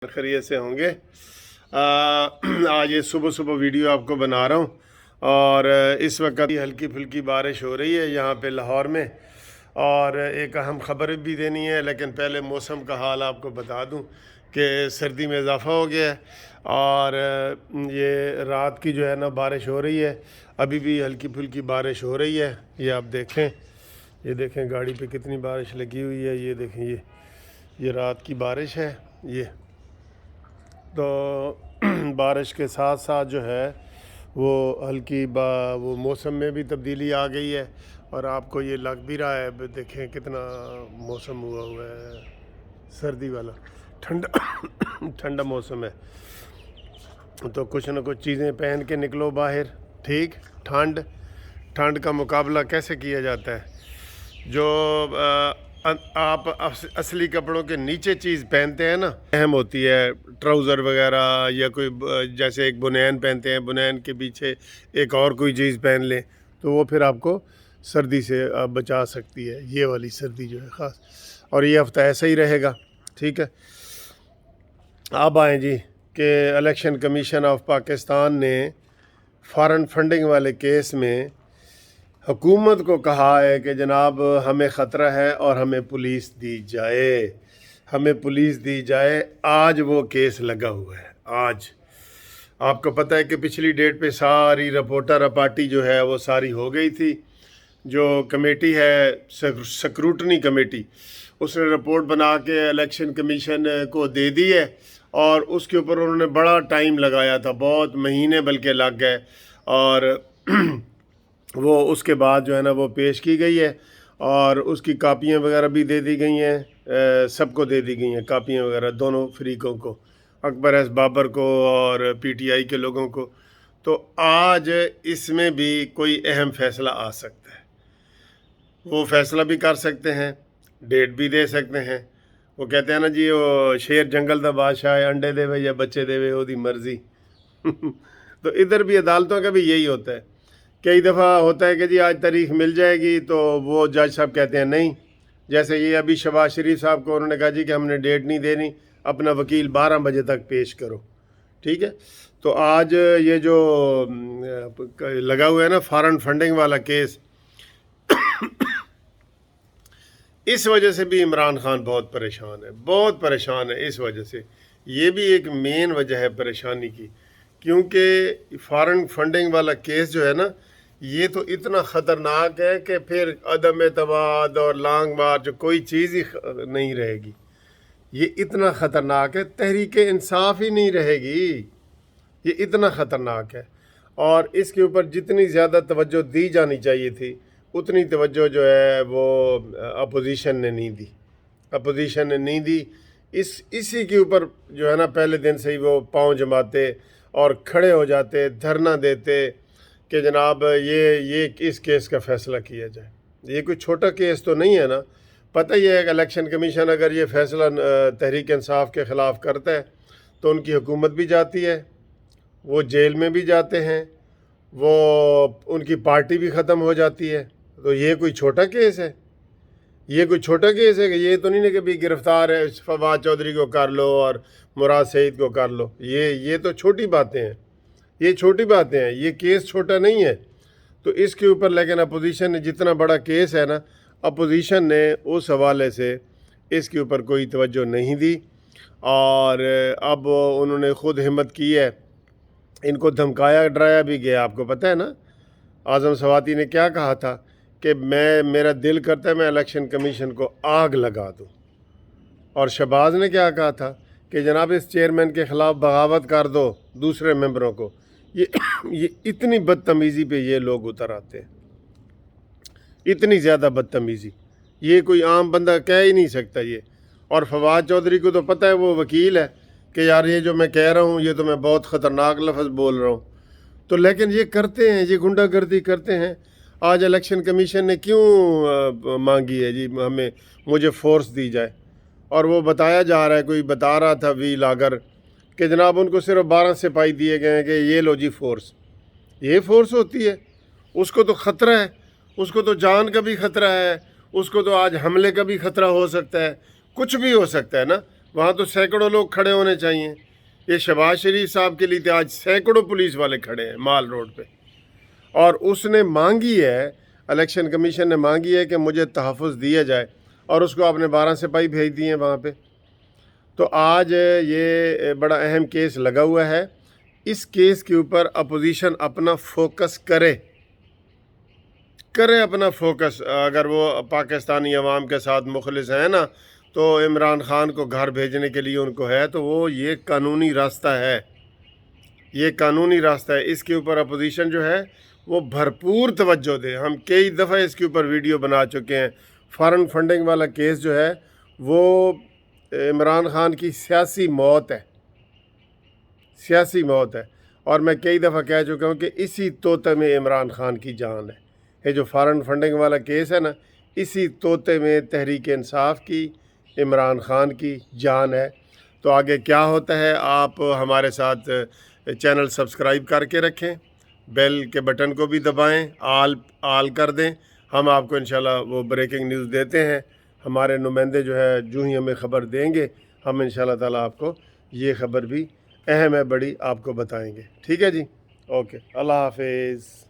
खैरियत से होंगे। आज ये सुबह सुबह वीडियो आपको बना रहा हूँ और इस वक्त हल्की फुल्की बारिश हो रही है यहाँ पे लाहौर में। और एक अहम खबर भी देनी है, लेकिन पहले मौसम का हाल आपको बता दूँ कि सर्दी में इजाफ़ा हो गया है और ये रात की जो है ना बारिश हो रही है, अभी भी हल्की फुल्की बारिश हो रही है। ये आप देखें, ये देखें गाड़ी पे कितनी बारिश लगी हुई है। ये देखें, ये रात की बारिश है। ये तो बारिश के साथ साथ जो है वो हल्की वो मौसम में भी तब्दीली आ गई है और आपको ये लग भी रहा है। देखें कितना मौसम हुआ है सर्दी वाला, ठंडा ठंडा मौसम है। तो कुछ ना कुछ चीज़ें पहन के निकलो बाहर। ठीक, ठंड का मुकाबला कैसे किया जाता है? जो आप असली कपड़ों के नीचे चीज़ पहनते हैं ना, अहम होती है। ट्राउज़र वगैरह या कोई जैसे एक बुनैन पहनते हैं, बुनैन के पीछे एक और कोई चीज़ पहन लें तो वो फिर आपको सर्दी से बचा सकती है। ये वाली सर्दी जो है ख़ास, और ये हफ्ता ऐसा ही रहेगा। ठीक है, अब आएँ जी कि इलेक्शन कमीशन ऑफ पाकिस्तान ने फॉरेन फंडिंग वाले केस में हुकूमत को कहा है कि जनाब हमें ख़तरा है और हमें पुलिस दी जाए, हमें पुलिस दी जाए। आज वो केस लगा हुआ है। आज आपको पता है कि पिछली डेट पे सारी रिपोर्टर पार्टी जो है वो सारी हो गई थी। जो कमेटी है स्क्रूटनी कमेटी, उसने रिपोर्ट बना के इलेक्शन कमीशन को दे दी है और उसके ऊपर उन्होंने बड़ा टाइम लगाया था, बहुत महीने बल्कि लग गए। और वो उसके बाद जो है ना वो पेश की गई है और उसकी कापियाँ वगैरह भी दे दी गई हैं, सबको दे दी गई हैं कापियाँ वगैरह, दोनों फरीकों को, अकबर एस बाबर को और पीटीआई के लोगों को। तो आज इसमें भी कोई अहम फ़ैसला आ सकता है। वो फ़ैसला भी कर सकते हैं, डेट भी दे सकते हैं। वो कहते हैं ना जी, वो शेर जंगल दा बादशाह है, अंडे देवे या बच्चे देवे ओदी मर्ज़ी। तो इधर भी अदालतों का भी यही होता है। कई दफ़ा होता है कि जी आज तारीख मिल जाएगी, तो वो जज साहब कहते हैं नहीं। जैसे ये अभी शहबाज शरीफ साहब को उन्होंने कहा जी कि हमने डेट नहीं देनी, अपना वकील 12 बजे तक पेश करो। ठीक है, तो आज ये जो लगा हुआ है ना फॉरेन फंडिंग वाला केस, इस वजह से भी इमरान खान बहुत परेशान है, बहुत परेशान है। इस वजह से ये भी एक मेन वजह है परेशानी की, क्योंकि फॉरेन फंडिंग वाला केस जो है ना, ये तो इतना ख़तरनाक है कि फिर अदम एतमाद और लॉन्ग मार्च कोई चीज़ ही नहीं रहेगी। ये इतना ख़तरनाक है, तहरीक इंसाफ ही नहीं रहेगी। ये इतना ख़तरनाक है और इसके ऊपर जितनी ज़्यादा तवज्जो दी जानी चाहिए थी उतनी तवज्जो जो है वो अपोजिशन ने नहीं दी। अपोजिशन ने नहीं दी। इसी के ऊपर जो है ना पहले दिन से ही वो पाँव जमाते और खड़े हो जाते, धरना देते कि जनाब ये इस केस का फ़ैसला किया जाए। ये कोई छोटा केस तो नहीं है ना। पता ही है कि इलेक्शन कमीशन अगर ये फ़ैसला तहरीक इंसाफ के ख़िलाफ़ करता है तो उनकी हुकूमत भी जाती है, वो जेल में भी जाते हैं, वो उनकी पार्टी भी ख़त्म हो जाती है। तो ये कोई छोटा केस है? ये कोई छोटा केस है कि ये तो नहीं है कि भी गिरफ़्तार है फवाद चौधरी को कर लो और मुराद सईद को कर लो। ये तो छोटी बातें हैं, ये छोटी बातें हैं, ये केस छोटा नहीं है। तो इसके ऊपर लेकिन अपोजिशन ने, जितना बड़ा केस है ना, अपोजिशन ने उस हवाले से इसके ऊपर कोई तवज्जो नहीं दी। और अब उन्होंने ख़ुद हिम्मत की है, इनको धमकाया डराया भी गया। आपको पता है ना, आज़म सवाती ने क्या कहा था कि मेरा दिल करता है मैं इलेक्शन कमीशन को आग लगा दूँ। और शहबाज ने क्या कहा था कि जनाब इस चेयरमैन के ख़िलाफ़ बगावत कर दो दूसरे मेंबरों को। ये इतनी बदतमीज़ी पे ये लोग उतर आते हैं, इतनी ज़्यादा बदतमीज़ी ये कोई आम बंदा कह ही नहीं सकता ये। और फवाद चौधरी को तो पता है, वो वकील है, कि यार ये जो मैं कह रहा हूँ ये तो मैं बहुत ख़तरनाक लफ्ज़ बोल रहा हूँ। तो लेकिन ये करते हैं, ये गुंडागर्दी करते हैं। आज इलेक्शन कमीशन ने क्यों मांगी है जी मुझे फ़ोर्स दी जाए? और वो बताया जा रहा है, कोई बता रहा था वी लागर, कि जनाब उनको सिर्फ 12 सिपाही दिए गए हैं कि ये लो जी फ़ोर्स। ये फ़ोर्स होती है? उसको तो ख़तरा है, उसको तो जान का भी ख़तरा है, उसको तो आज हमले का भी ख़तरा हो सकता है, कुछ भी हो सकता है ना। वहाँ तो सैकड़ों लोग खड़े होने चाहिए। ये शहबाज शरीफ साहब के लिए आज सैकड़ों पुलिस वाले खड़े हैं माल रोड पे, और उसने मांगी है, इलेक्शन कमीशन ने मांगी है कि मुझे तहफ़्फ़ुज़ दिया जाए, और उसको आपने 12 सिपाही भेज दिए हैं वहाँ पे। तो आज ये बड़ा अहम केस लगा हुआ है। इस केस के ऊपर अपोजिशन अपना फोकस करे अपना फोकस। अगर वो पाकिस्तानी अवाम के साथ मुखलिस हैं ना, तो इमरान ख़ान को घर भेजने के लिए उनको है, तो वो ये कानूनी रास्ता है, ये कानूनी रास्ता है। इसके ऊपर अपोजिशन जो है वो भरपूर तवज्जो दे। हम कई दफ़ा इसके ऊपर वीडियो बना चुके हैं। फॉरेन फंडिंग वाला केस जो है वो इमरान ख़ान की सियासी मौत है, सियासी मौत है। और मैं कई दफ़ा कह चुका हूँ कि इसी तोते में इमरान ख़ान की जान है। ये जो फॉरेन फंडिंग वाला केस है ना, इसी तोते में तहरीक इंसाफ की, इमरान ख़ान की जान है। तो आगे क्या होता है, आप हमारे साथ चैनल सब्सक्राइब करके रखें, बेल के बटन को भी दबाएं, आल कर दें। हम आपको इंशाल्लाह वो ब्रेकिंग न्यूज़ देते हैं। हमारे नुमाइंदे जो है जो ही हमें ख़बर देंगे, हम इंशाल्लाह ताला आपको ये ख़बर भी अहम है, बड़ी, आपको बताएंगे। ठीक है जी, ओके, अल्लाह हाफिज़।